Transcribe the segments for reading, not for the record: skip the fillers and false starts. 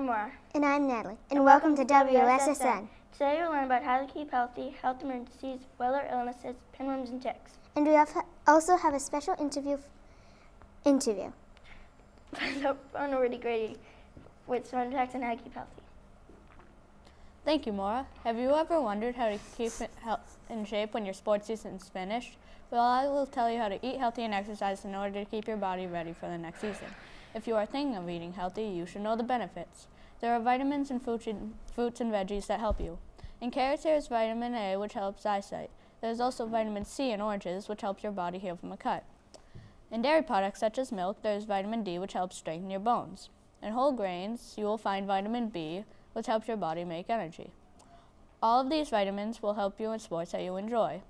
I'm Maura. And I'm Natalie. And welcome to WSSN. Today we'll learn about how to keep healthy, health emergencies, weather illnesses, pinworms, and ticks. And we also have a special interview. On already Grady with some facts on how to keep healthy. Thank you, Maura. Have you ever wondered how to keep in shape when your sports season's finished? Well, I will tell you how to eat healthy and exercise in order to keep your body ready for the next season. If you are thinking of eating healthy, you should know the benefits. There are vitamins in fruits and veggies that help you. In carrots, there is vitamin A, which helps eyesight. There is also vitamin C in oranges, which helps your body heal from a cut. In dairy products such as milk, there is vitamin D, which helps strengthen your bones. In whole grains, you will find vitamin B, which helps your body make energy. All of these vitamins will help you in sports that you enjoy.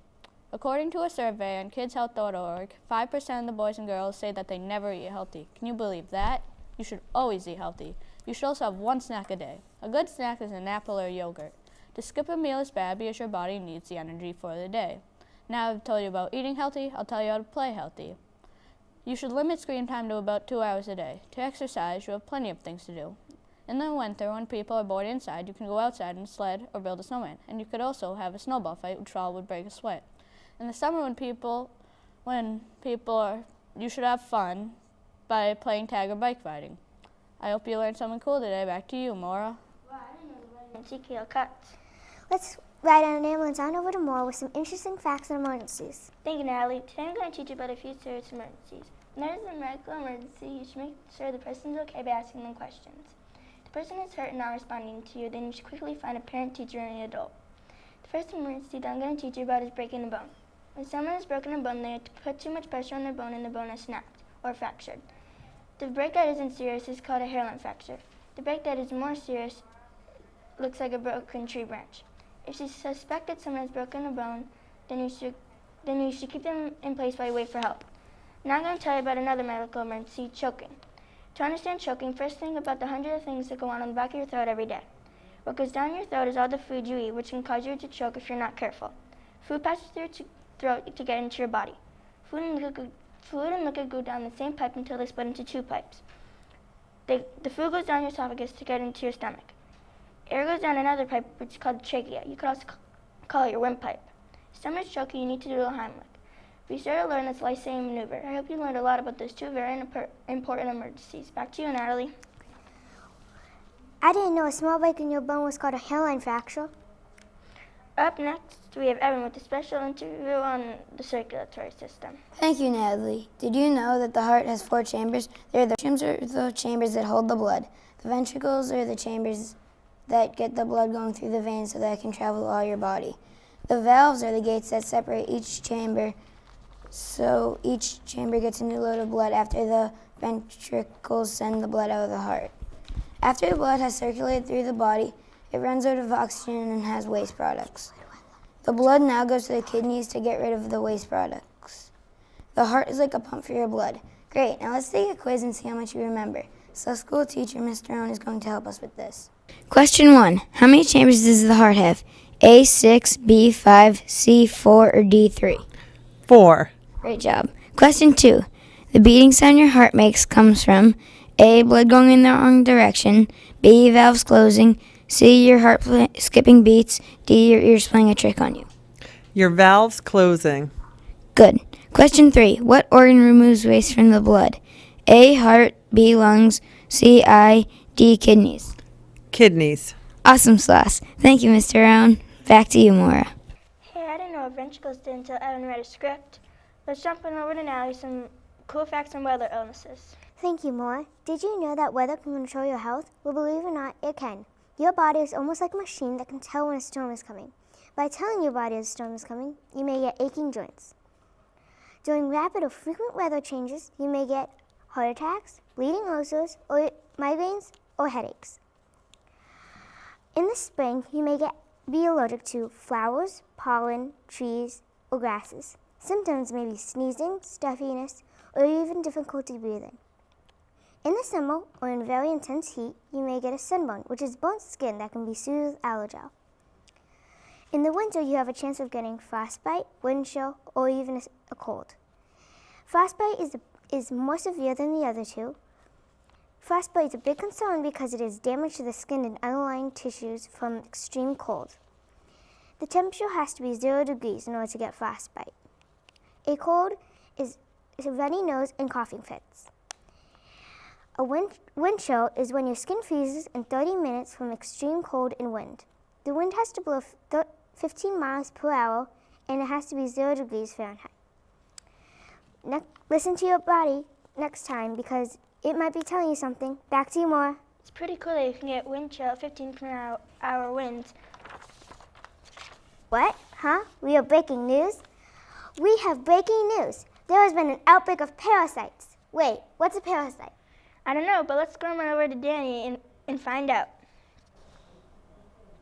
According to a survey on kidshealth.org, 5% of the boys and girls say that they never eat healthy. Can you believe that? You should always eat healthy. You should also have one snack a day. A good snack is an apple or yogurt. To skip a meal is bad because your body needs the energy for the day. Now I've told you about eating healthy, I'll tell you how to play healthy. You should limit screen time to about 2 hours a day. To exercise, you have plenty of things to do. In the winter, when people are bored inside, you can go outside and sled or build a snowman. And you could also have a snowball fight, which all would break a sweat. In the summer, you should have fun by playing tag or bike riding. I hope you learned something cool today. Back to you, Maura. Wow, I didn't know the vitamin C kill cuts. Let's ride on an ambulance on over to Maura with some interesting facts and emergencies. Thank you, Natalie. Today I'm going to teach you about a few serious emergencies. When there is a medical emergency, you should make sure the person is okay by asking them questions. If the person is hurt and not responding to you, then you should quickly find a parent, teacher, or an adult. The first emergency that I'm going to teach you about is breaking a bone. When someone has broken a bone, they have to put too much pressure on their bone and the bone has snapped or fractured. The break that isn't serious is called a hairline fracture. The break that is more serious looks like a broken tree branch. If you suspect that someone has broken a bone, then you should keep them in place while you wait for help. Now I'm going to tell you about another medical emergency, choking. To understand choking, first think about the hundreds of things that go on the back of your throat every day. What goes down your throat is all the food you eat, which can cause you to choke if you're not careful. Food passes through your throat to get into your body. Fluid and liquid go down the same pipe until they split into two pipes. The food goes down your esophagus to get into your stomach. Air goes down another pipe, which is called the trachea. You could also call it your windpipe. If someone's choking, you need to do a Heimlich. Be sure to learn this life-saving maneuver. I hope you learned a lot about those two very important emergencies. Back to you, Natalie. I didn't know a small break in your bone was called a hairline fracture. Up next, we have Evan with a special interview on the circulatory system. Thank you, Natalie. Did you know that the heart has 4 chambers? The chambers that hold the blood. The ventricles are the chambers that get the blood going through the veins so that it can travel all your body. The valves are the gates that separate each chamber, so each chamber gets a new load of blood after the ventricles send the blood out of the heart. After the blood has circulated through the body, it runs out of oxygen and has waste products. The blood now goes to the kidneys to get rid of the waste products. The heart is like a pump for your blood. Great, now let's take a quiz and see how much you remember. So school teacher, Mr. Owen, is going to help us with this. Question 1. How many chambers does the heart have? A, 6, B, 5, C, 4, or D, 3? 4. Great job. Question 2. The beating sound your heart makes comes from A, blood going in the wrong direction, B, valves closing, C, your heart skipping beats, D, your ears playing a trick on you. Your valves closing. Good. Question 3. What organ removes waste from the blood? A, heart, B, lungs, C, eye, D, kidneys. Kidneys. Awesome sauce. Thank you, Mr. Owen. Back to you, Maura. Hey, I didn't know what ventricles did until Evan read a script. Let's jump on over to Natalie, some cool facts on weather illnesses. Thank you, Maura. Did you know that weather can control your health? Well, believe it or not, it can. Your body is almost like a machine that can tell when a storm is coming. By telling your body a storm is coming, you may get aching joints. During rapid or frequent weather changes, you may get heart attacks, bleeding ulcers, or migraines, or headaches. In the spring, you may be allergic to flowers, pollen, trees, or grasses. Symptoms may be sneezing, stuffiness, or even difficulty breathing. In the summer, or in very intense heat, you may get a sunburn, which is burnt skin that can be soothed with allergel. In the winter, you have a chance of getting frostbite, wind chill, or even a cold. Frostbite is more severe than the other two. Frostbite is a big concern because it is damage to the skin and underlying tissues from extreme cold. The temperature has to be 0 degrees in order to get frostbite. A cold is a runny nose and coughing fits. A wind chill is when your skin freezes in 30 minutes from extreme cold and wind. The wind has to blow 15 miles per hour and it has to be 0 degrees Fahrenheit. Listen to your body next time because it might be telling you something. Back to you, Maura. It's pretty cool that you can get wind chill at 15 per hour winds. What? Huh? We are breaking news? We have breaking news. There has been an outbreak of parasites. Wait, what's a parasite? I don't know, but let's go on over to Danny and find out.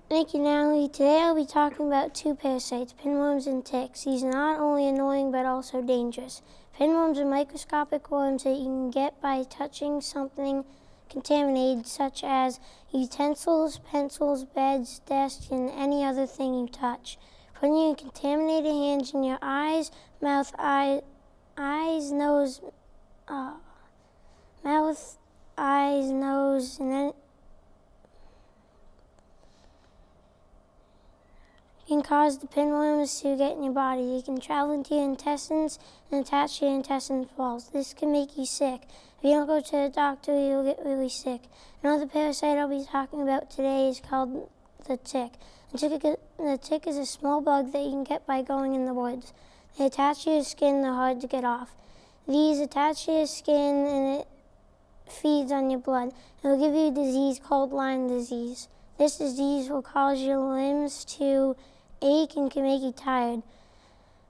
Thank you, Natalie. Today I'll be talking about two parasites, pinworms and ticks. These are not only annoying but also dangerous. Pinworms are microscopic worms that you can get by touching something contaminated, such as utensils, pencils, beds, desks, and any other thing you touch. Putting your contaminated hands in your eyes, mouth, nose, and then can cause the pinworms to get in your body. They can travel into your intestines and attach to your intestine walls. This can make you sick. If you don't go to the doctor, you'll get really sick. Another parasite I'll be talking about today is called the tick. The tick is a small bug that you can get by going in the woods. They attach to your skin and they're hard to get off. These attach to your skin and it feeds on your blood. It will give you a disease called Lyme disease. This disease will cause your limbs to ache and can make you tired.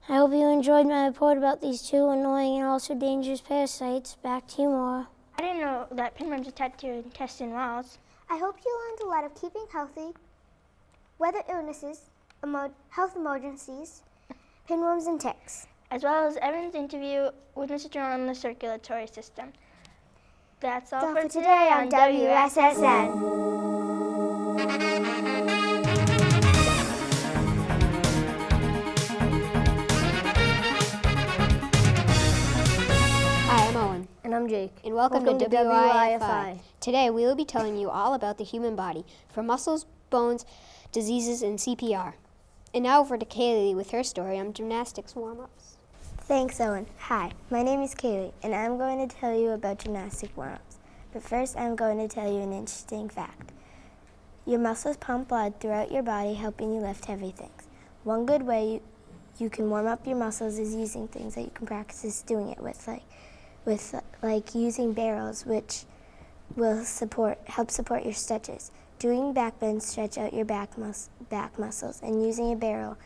I hope you enjoyed my report about these two annoying and also dangerous parasites. Back to you, Maura. I didn't know that pinworms attach to your intestine walls. I hope you learned a lot of keeping healthy, weather illnesses, health emergencies, pinworms and ticks, as well as Evan's interview with Mr. Jerome on the circulatory system. That's all for today on WSSN. Hi, I'm Owen. And I'm Jake. And welcome to WIFI. Today we will be telling you all about the human body, from muscles, bones, diseases, and CPR. And now over to Kaylee with her story on gymnastics warm-ups. Thanks, Owen. Hi, my name is Kaylee, and I'm going to tell you about gymnastic warm-ups. But first, I'm going to tell you an interesting fact. Your muscles pump blood throughout your body, helping you lift heavy things. One good way you can warm up your muscles is using things that you can practice doing it with, like using barrels, which will help support your stretches. Doing back bends stretch out your back muscles, and using a barrel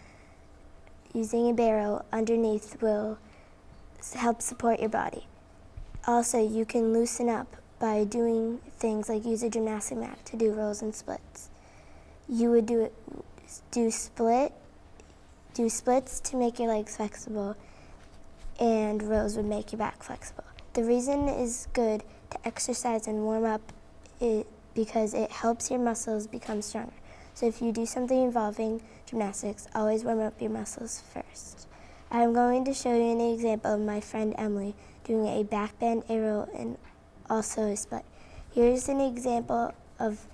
underneath will help support your body. Also, you can loosen up by doing things like use a gymnastic mat to do rolls and splits. You would do splits to make your legs flexible, and rows would make your back flexible. The reason it is good to exercise and warm up is because it helps your muscles become stronger. So if you do something involving gymnastics, always warm up your muscles first. I'm going to show you an example of my friend Emily doing a back bend, a roll, and also a split. Here's an example of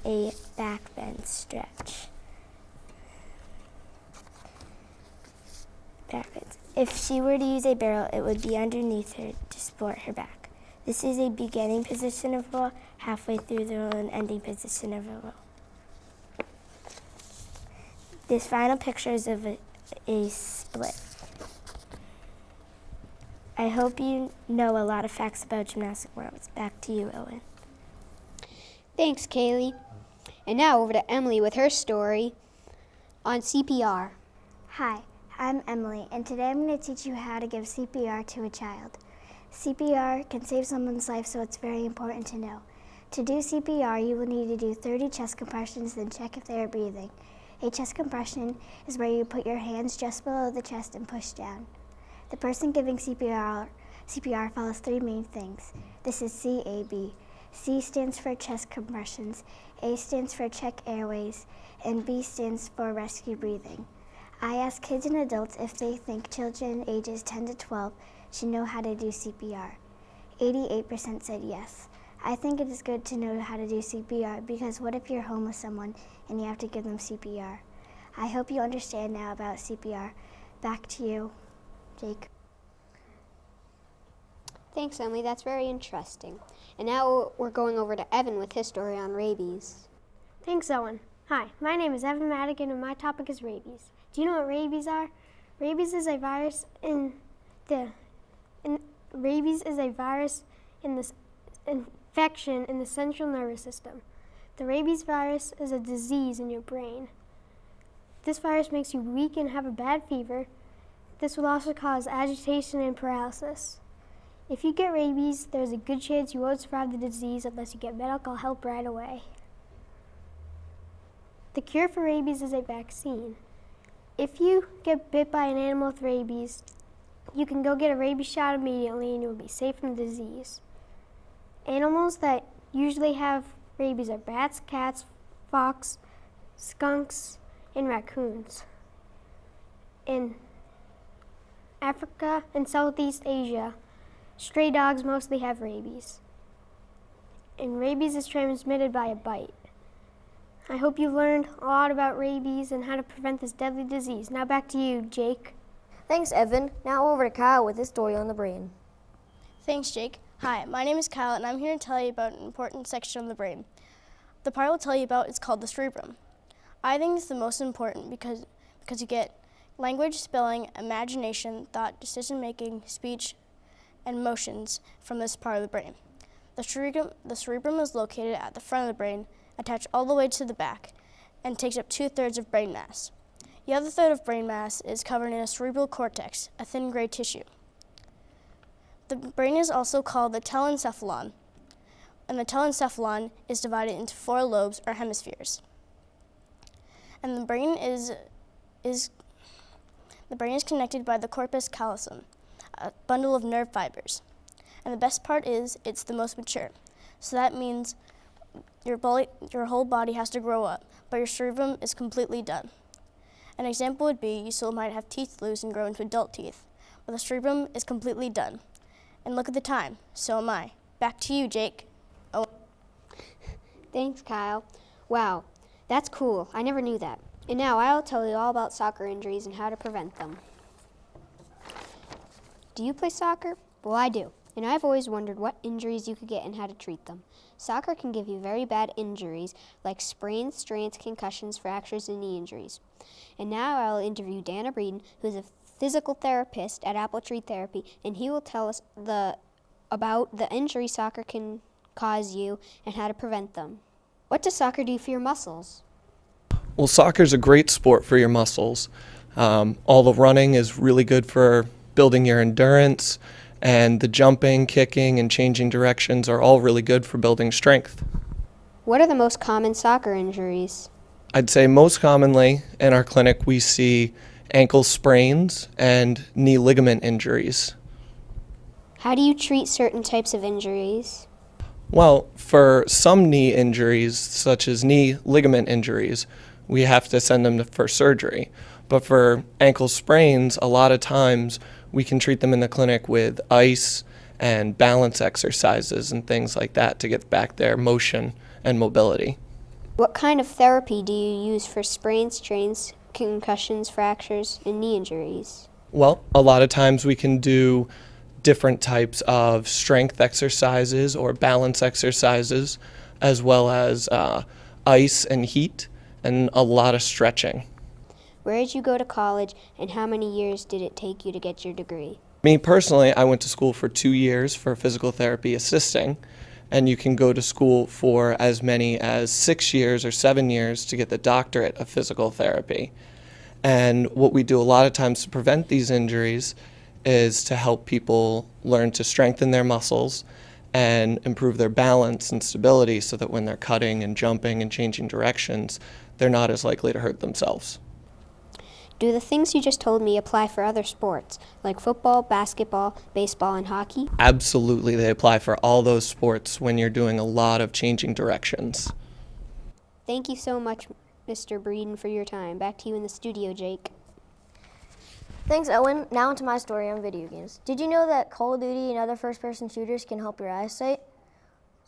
a back bend stretch. Back bends. If she were to use a barrel, it would be underneath her to support her back. This is a beginning position of roll, halfway through the roll, and ending position of a roll. This final picture is of a split. I hope you know a lot of facts about gymnastic warm-ups. Back to you, Owen. Thanks, Kaylee. And now over to Emily with her story on CPR. Hi, I'm Emily, and today I'm going to teach you how to give CPR to a child. CPR can save someone's life, so it's very important to know. To do CPR, you will need to do 30 chest compressions, then check if they are breathing. A chest compression is where you put your hands just below the chest and push down. The person giving CPR follows three main things. This is CAB. C stands for chest compressions, A stands for check airways, and B stands for rescue breathing. I ask kids and adults if they think children ages 10 to 12 should know how to do CPR. 88% said yes. I think it is good to know how to do CPR because what if you're home with someone and you have to give them CPR? I hope you understand now about CPR. Back to you, Jake. Thanks, Emily. That's very interesting. And now we're going over to Evan with his story on rabies. Thanks, Owen. Hi, my name is Evan Madigan and my topic is rabies. Do you know what rabies are? Rabies is a virus in the infection in the central nervous system. The rabies virus is a disease in your brain. This virus makes you weak and have a bad fever. This will also cause agitation and paralysis. If you get rabies, there's a good chance you won't survive the disease unless you get medical help right away. The cure for rabies is a vaccine. If you get bit by an animal with rabies, you can go get a rabies shot immediately and you'll be safe from the disease. Animals that usually have rabies are bats, cats, fox, skunks, and raccoons. In Africa and Southeast Asia, stray dogs mostly have rabies. And rabies is transmitted by a bite. I hope you've learned a lot about rabies and how to prevent this deadly disease. Now back to you, Jake. Thanks, Evan. Now over to Kyle with his story on the brain. Thanks, Jake. Hi, my name is Kyle, and I'm here to tell you about an important section of the brain. The part I'll tell you about is called the cerebrum. I think it's the most important because you get language, spelling, imagination, thought, decision-making, speech, and motions from this part of the brain. The cerebrum is located at the front of the brain, attached all the way to the back, and takes up 2/3 of brain mass. The other third of brain mass is covered in a cerebral cortex, a thin gray tissue. The brain is also called the telencephalon, and the telencephalon is divided into 4 lobes or hemispheres. And the brain is connected by the corpus callosum, a bundle of nerve fibers. And the best part is it's the most mature. So that means your whole body has to grow up, but your cerebrum is completely done. An example would be you still might have teeth loose and grow into adult teeth, but the cerebrum is completely done. And look at the time, so am I. Back to you, Jake. Oh. Thanks, Kyle. Wow, that's cool. I never knew that. And now I'll tell you all about soccer injuries and how to prevent them. Do you play soccer? Well, I do. And I've always wondered what injuries you could get and how to treat them. Soccer can give you very bad injuries like sprains, strains, concussions, fractures, and knee injuries. And now I'll interview Dana Breeden, who's a physical therapist at Apple Tree Therapy, and he will tell us about the injuries soccer can cause you and how to prevent them. What does soccer do for your muscles? Well, soccer's a great sport for your muscles. All the running is really good for building your endurance, and the jumping, kicking, and changing directions are all really good for building strength. What are the most common soccer injuries? I'd say most commonly in our clinic we see ankle sprains and knee ligament injuries. How do you treat certain types of injuries? Well, for some knee injuries, such as knee ligament injuries, we have to send them for surgery. But for ankle sprains, a lot of times we can treat them in the clinic with ice and balance exercises and things like that to get back their motion and mobility. What kind of therapy do you use for sprains, strains, concussions, fractures, and knee injuries? Well, a lot of times we can do different types of strength exercises or balance exercises, as well as ice and heat, and a lot of stretching. Where did you go to college, and how many years did it take you to get your degree? Me personally, I went to school for 2 years for physical therapy assisting, and you can go to school for as many as 6 years or 7 years to get the doctorate of physical therapy. And what we do a lot of times to prevent these injuries is to help people learn to strengthen their muscles and improve their balance and stability so that when they're cutting and jumping and changing directions, they're not as likely to hurt themselves. Do the things you just told me apply for other sports, like football, basketball, baseball, and hockey? Absolutely, they apply for all those sports when you're doing a lot of changing directions. Thank you so much, Mr. Breeden, for your time. Back to you in the studio, Jake. Thanks, Owen. Now into my story on video games. Did you know that Call of Duty and other first-person shooters can help your eyesight?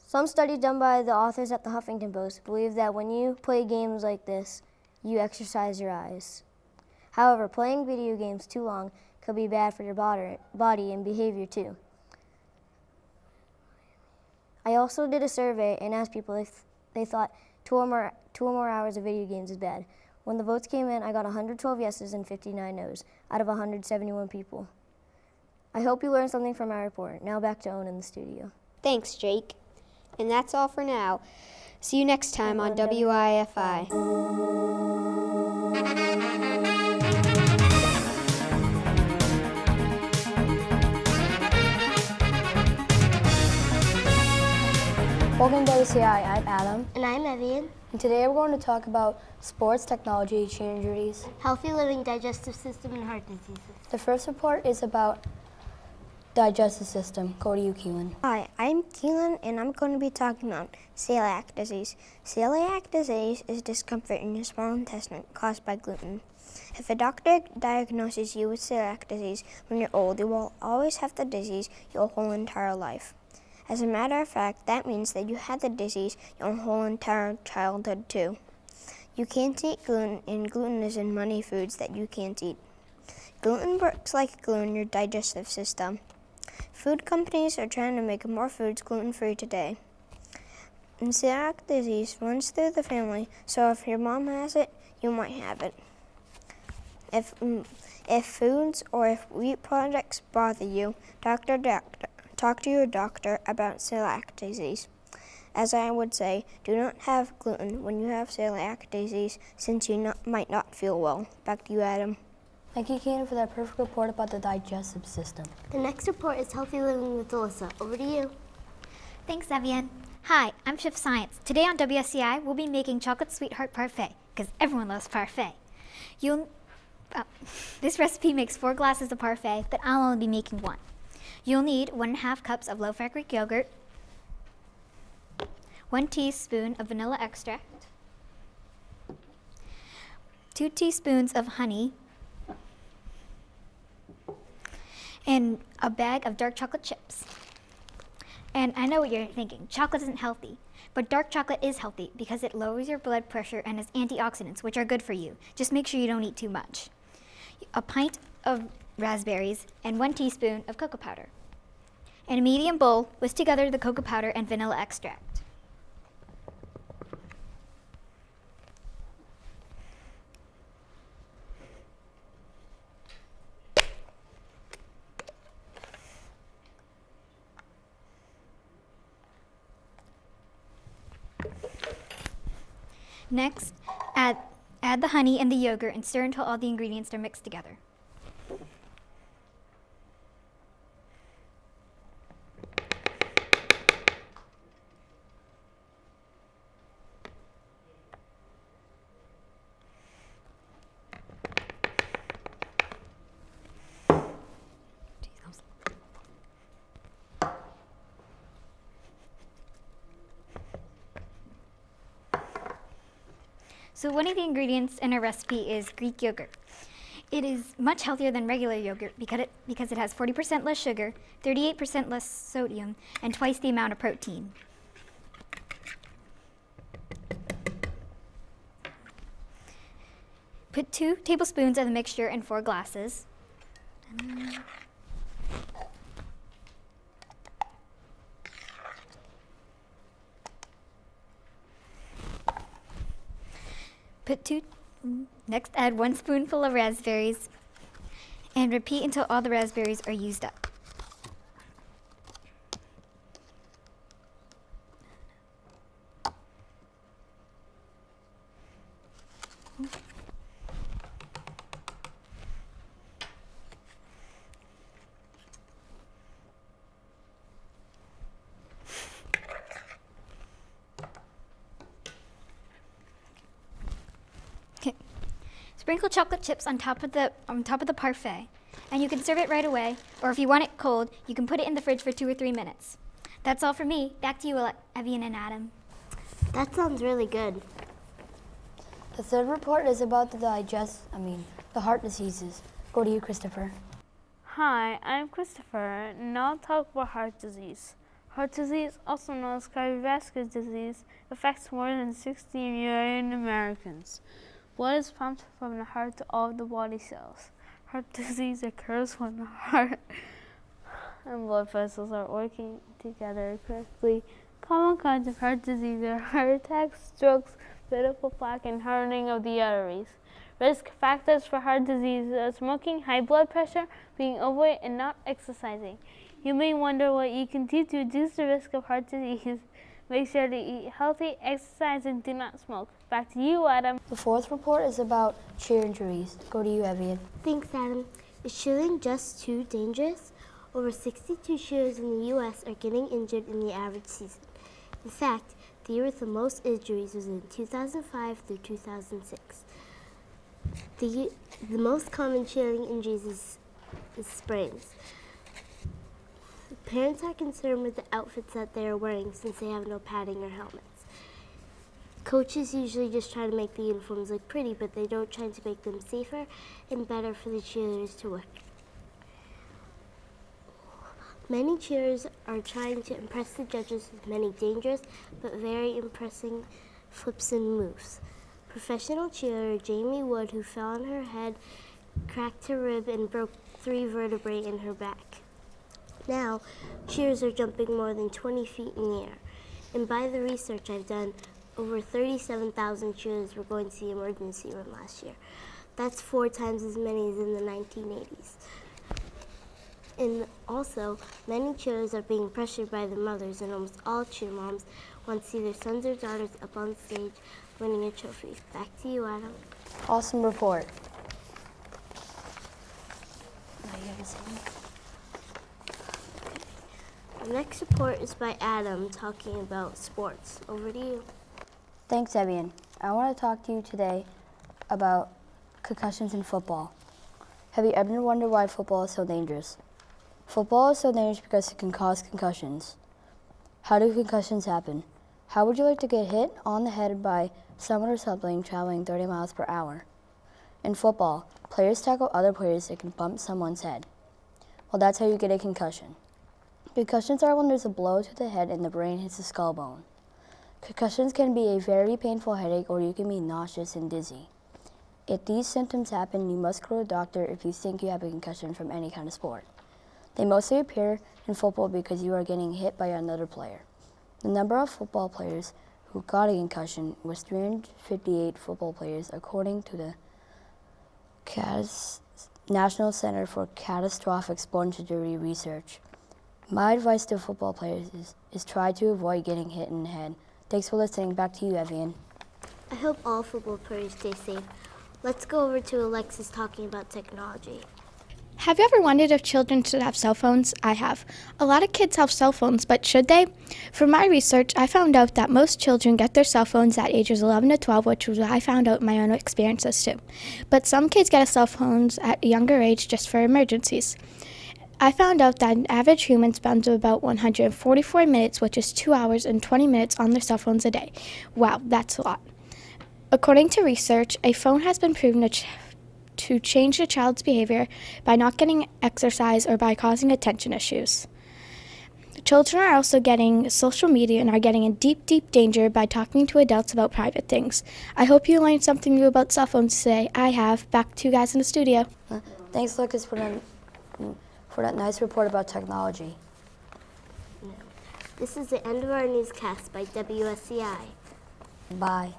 Some studies done by the authors at the Huffington Post believe that when you play games like this, you exercise your eyes. However, playing video games too long could be bad for your body and behavior too. I also did a survey and asked people if they thought two or more hours of video games is bad. When the votes came in, I got 112 yeses and 59 no's out of 171 people. I hope you learned something from my report. Now back to Owen in the studio. Thanks, Jake. And that's all for now. See you next time on WIFI. Welcome to WCI. I'm Adam. And I'm Evian. And today we're going to talk about sports, technology, chain injuries. Healthy living, digestive system, and heart diseases. The first report is about digestive system. Go to you, Keelan. Hi, I'm Keelan, and I'm going to be talking about celiac disease. Celiac disease is discomfort in your small intestine caused by gluten. If a doctor diagnoses you with celiac disease when you're old, you will always have the disease your whole entire life. As a matter of fact, that means that you had the disease your whole entire childhood too. You can't eat gluten, and gluten is in many foods that you can't eat. Gluten works like glue in your digestive system. Food companies are trying to make more foods gluten-free today. And celiac disease runs through the family, so if your mom has it, you might have it. If foods or if wheat products bother you, talk to your doctor about celiac disease. As I would say, do not have gluten when you have celiac disease, since you might not feel well. Back to you, Adam. Thank you, Keelan, for that perfect report about the digestive system. The next report is healthy living with Alyssa. Over to you. Thanks, Evian. Hi, I'm Chef Science. Today on WSCI, we'll be making chocolate sweetheart parfait, because everyone loves parfait. This recipe makes 4 glasses of parfait, but I'll only be making 1. You'll need 1.5 cups of low-fat Greek yogurt, 1 teaspoon of vanilla extract, 2 teaspoons of honey, and a bag of dark chocolate chips. And I know what you're thinking, chocolate isn't healthy, but dark chocolate is healthy because it lowers your blood pressure and has antioxidants, which are good for you. Just make sure you don't eat too much. A pint of raspberries and 1 teaspoon of cocoa powder. In a medium bowl, whisk together the cocoa powder and vanilla extract. Next, add the honey and the yogurt and stir until all the ingredients are mixed together. So one of the ingredients in our recipe is Greek yogurt. It is much healthier than regular yogurt because it has 40% less sugar, 38% less sodium, and twice the amount of protein. Put 2 tablespoons of the mixture in 4 glasses. Next, add 1 spoonful of raspberries and repeat until all the raspberries are used up. Sprinkle chocolate chips on top of the parfait, and you can serve it right away, or if you want it cold, you can put it in the fridge for 2 or 3 minutes. That's all for me. Back to you, Evian and Adam. That sounds really good. The third report is about the heart diseases. Go to you, Christopher. Hi, I'm Christopher, and I'll talk about heart disease. Heart disease, also known as cardiovascular disease, affects more than 60 million Americans. Blood is pumped from the heart to all of the body cells. Heart disease occurs when the heart and blood vessels are working together correctly. Common kinds of heart disease are heart attacks, strokes, vertebral plaque, and hardening of the arteries. Risk factors for heart disease are smoking, high blood pressure, being overweight, and not exercising. You may wonder what you can do to reduce the risk of heart disease. Make sure to eat healthy, exercise, and do not smoke. Back to you, Adam. The fourth report is about cheer injuries. Go to you, Evian. Thanks, Adam. Is cheerleading just too dangerous? Over 62 cheerleaders in the U.S. are getting injured in the average season. In fact, the year with the most injuries was in 2005 through 2006. The most common cheerleading injuries is sprains. Parents are concerned with the outfits that they are wearing since they have no padding or helmets. Coaches usually just try to make the uniforms look pretty, but they don't try to make them safer and better for the cheerleaders to wear. Many cheerleaders are trying to impress the judges with many dangerous but very impressive flips and moves. Professional cheerleader Jamie Wood, who fell on her head, cracked her rib and broke 3 vertebrae in her back. Now, cheerleaders are jumping more than 20 feet in the air. And by the research I've done, over 37,000 cheerleaders were going to the emergency room last year. That's 4 times as many as in the 1980s. And also, many cheerleaders are being pressured by their mothers, and almost all cheer moms want to see their sons or daughters up on stage winning a trophy. Back to you, Adam. Awesome report. The next report is by Adam talking about sports. Over to you. Thanks, Evian. I want to talk to you today about concussions in football. Have you ever wondered why football is so dangerous? Football is so dangerous because it can cause concussions. How do concussions happen? How would you like to get hit on the head by someone or something traveling 30 miles per hour? In football, players tackle other players that can bump someone's head. Well, that's how you get a concussion. Concussions are when there's a blow to the head and the brain hits the skull bone. Concussions can be a very painful headache, or you can be nauseous and dizzy. If these symptoms happen, you must go to a doctor if you think you have a concussion from any kind of sport. They mostly appear in football because you are getting hit by another player. The number of football players who got a concussion was 358 football players, according to the National Center for Catastrophic Sports Injury Research. My advice to football players is try to avoid getting hit in the head. Thanks for listening. Back to you, Evian. I hope all football players stay safe. Let's go over to Alexis talking about technology. Have you ever wondered if children should have cell phones? I have. A lot of kids have cell phones, but should they? From my research, I found out that most children get their cell phones at ages 11 to 12, which was what I found out in my own experiences too. But some kids get cell phones at a younger age just for emergencies. I found out that an average human spends about 144 minutes, which is 2 hours and 20 minutes on their cell phones a day. Wow, that's a lot. According to research, a phone has been proven to change a child's behavior by not getting exercise or by causing attention issues. Children are also getting social media and are getting in deep, deep danger by talking to adults about private things. I hope you learned something new about cell phones today. I have. Back to you guys in the studio. Thanks, Lucas, for that nice report about technology. This is the end of our newscast by WSCI. Bye.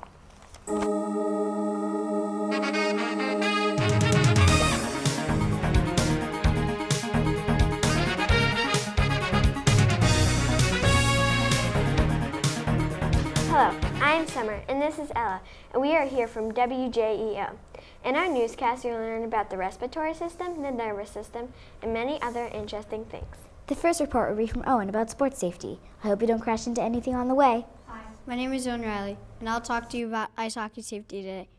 Hello, I'm Summer, and this is Ella, and we are here from WJEO. In our newscast, you'll learn about the respiratory system, the nervous system, and many other interesting things. The first report will be from Owen about sports safety. I hope you don't crash into anything on the way. Hi, my name is Owen Riley, and I'll talk to you about ice hockey safety today.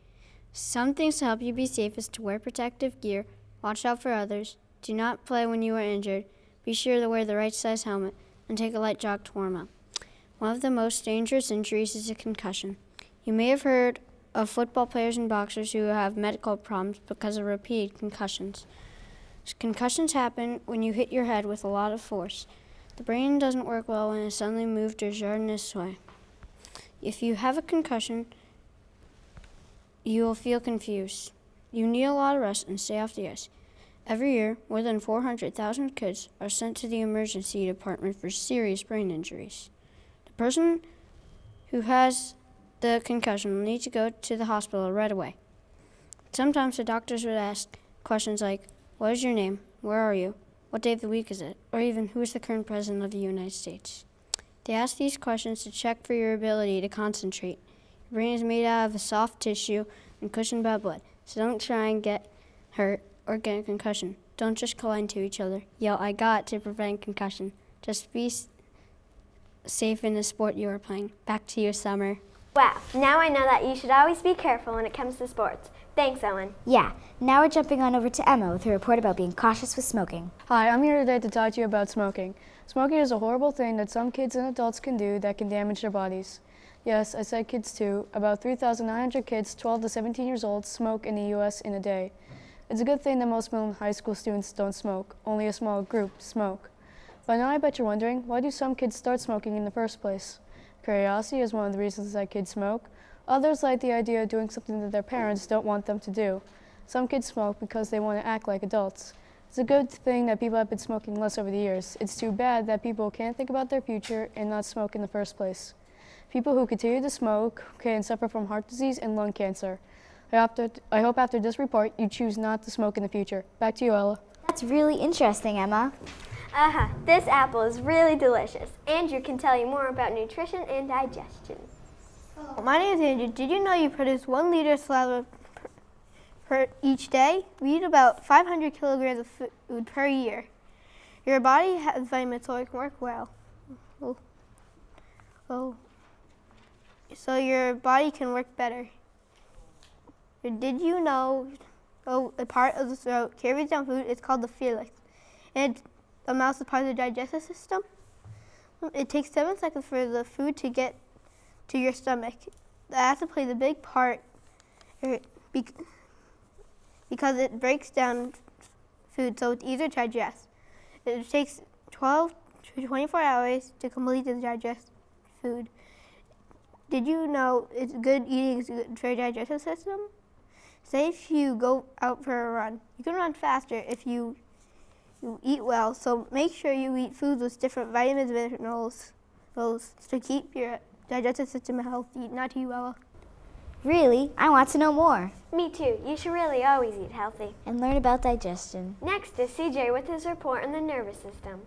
Some things to help you be safe is to wear protective gear, watch out for others, do not play when you are injured, be sure to wear the right size helmet, and take a light jog to warm up. One of the most dangerous injuries is a concussion. You may have heard of football players and boxers who have medical problems because of repeated concussions. Concussions happen when you hit your head with a lot of force. The brain doesn't work well when it's suddenly moved or jarred in this way. If you have a concussion, you will feel confused. You need a lot of rest and stay off the ice. Every year, more than 400,000 kids are sent to the emergency department for serious brain injuries. The person who has the concussion will need to go to the hospital right away. Sometimes the doctors would ask questions like, "What is your name? Where are you? What day of the week is it?" Or even, "Who is the current president of the United States?" They ask these questions to check for your ability to concentrate. Your brain is made out of a soft tissue and cushioned by blood, so don't try and get hurt or get a concussion. Don't just collide to each other. Yell, "I got," to prevent concussion. Just be safe in the sport you are playing. Back to you, Summer. Wow, now I know that you should always be careful when it comes to sports. Thanks, Owen. Yeah, now we're jumping on over to Emma with her report about being cautious with smoking. Hi, I'm here today to talk to you about smoking. Smoking is a horrible thing that some kids and adults can do that can damage their bodies. Yes, I said kids too. About 3,900 kids 12 to 17 years old smoke in the U.S. in a day. It's a good thing that most middle and high school students don't smoke. Only a small group smoke. By now I bet you're wondering, why do some kids start smoking in the first place? Curiosity is one of the reasons that kids smoke. Others like the idea of doing something that their parents don't want them to do. Some kids smoke because they want to act like adults. It's a good thing that people have been smoking less over the years. It's too bad that people can't think about their future and not smoke in the first place. People who continue to smoke can suffer from heart disease and lung cancer. I hope after this report you choose not to smoke in the future. Back to you, Ella. That's really interesting, Emma. This apple is really delicious. Andrew can tell you more about nutrition and digestion. My name is Andrew. Did you know you produce 1 liter of saliva per each day? We eat about 500 kilograms of food per year. Your body has vitamins so it can work well. So your body can work better. Did you know a part of the throat carries down food? It's called the pharynx. And the mouth is part of the digestive system. It takes 7 seconds for the food to get to your stomach. The acid plays a big part because it breaks down food so it's easier to digest. It takes 12 to 24 hours to completely digest food. Did you know it's good eating is good for your digestive system? Say if you go out for a run, you can run faster if you eat well, so make sure you eat foods with different vitamins and minerals to keep your digestive system healthy. Not to you, Ella. Really? I want to know more. Me too. You should really always eat healthy. And learn about digestion. Next is CJ with his report on the nervous system.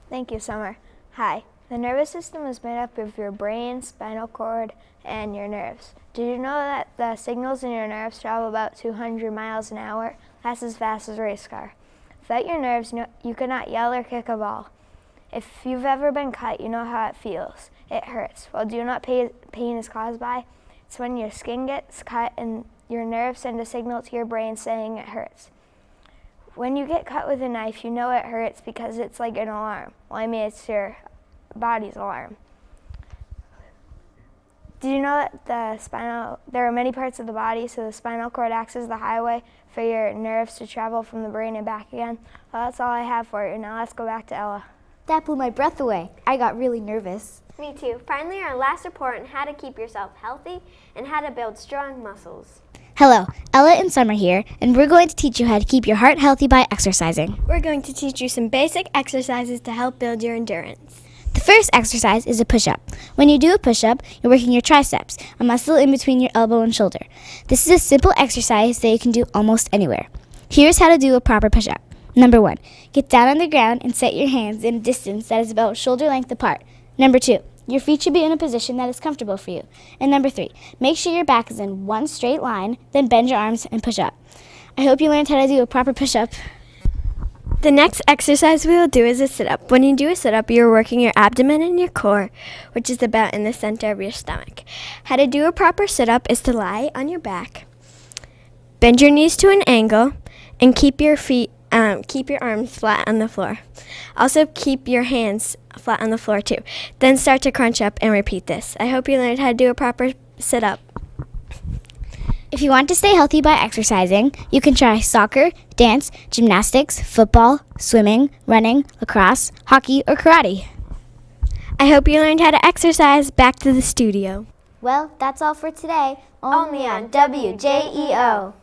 Thank you, Summer. Hi. The nervous system is made up of your brain, spinal cord, and your nerves. Did you know that the signals in your nerves travel about 200 miles an hour? That's as fast as a race car. Without your nerves, you cannot yell or kick a ball. If you've ever been cut, you know how it feels. It hurts. Well, do you know what pain is caused by? It's when your skin gets cut and your nerves send a signal to your brain saying it hurts. When you get cut with a knife, you know it hurts because it's like an alarm. Well, I mean, it's your body's alarm. Did you know that there are many parts of the body, so the spinal cord acts as the highway for your nerves to travel from the brain and back again? Well, that's all I have for you. Now let's go back to Ella. That blew my breath away. I got really nervous. Me too. Finally, our last report on how to keep yourself healthy and how to build strong muscles. Hello, Ella and Summer here, and we're going to teach you how to keep your heart healthy by exercising. We're going to teach you some basic exercises to help build your endurance. The first exercise is a push-up. When you do a push-up, you're working your triceps, a muscle in between your elbow and shoulder. This is a simple exercise that you can do almost anywhere. Here's how to do a proper push-up. Number 1, get down on the ground and set your hands in a distance that is about shoulder length apart. Number 2, your feet should be in a position that is comfortable for you. And number 3, make sure your back is in one straight line, then bend your arms and push up. I hope you learned how to do a proper push-up. The next exercise we will do is a sit-up. When you do a sit-up, you're working your abdomen and your core, which is about in the center of your stomach. How to do a proper sit-up is to lie on your back, bend your knees to an angle, and keep your arms flat on the floor. Also keep your hands flat on the floor too. Then start to crunch up and repeat this. I hope you learned how to do a proper sit-up. If you want to stay healthy by exercising, you can try soccer, dance, gymnastics, football, swimming, running, lacrosse, hockey, or karate. I hope you learned how to exercise. Back to the studio. Well, that's all for today. Only on WJEO.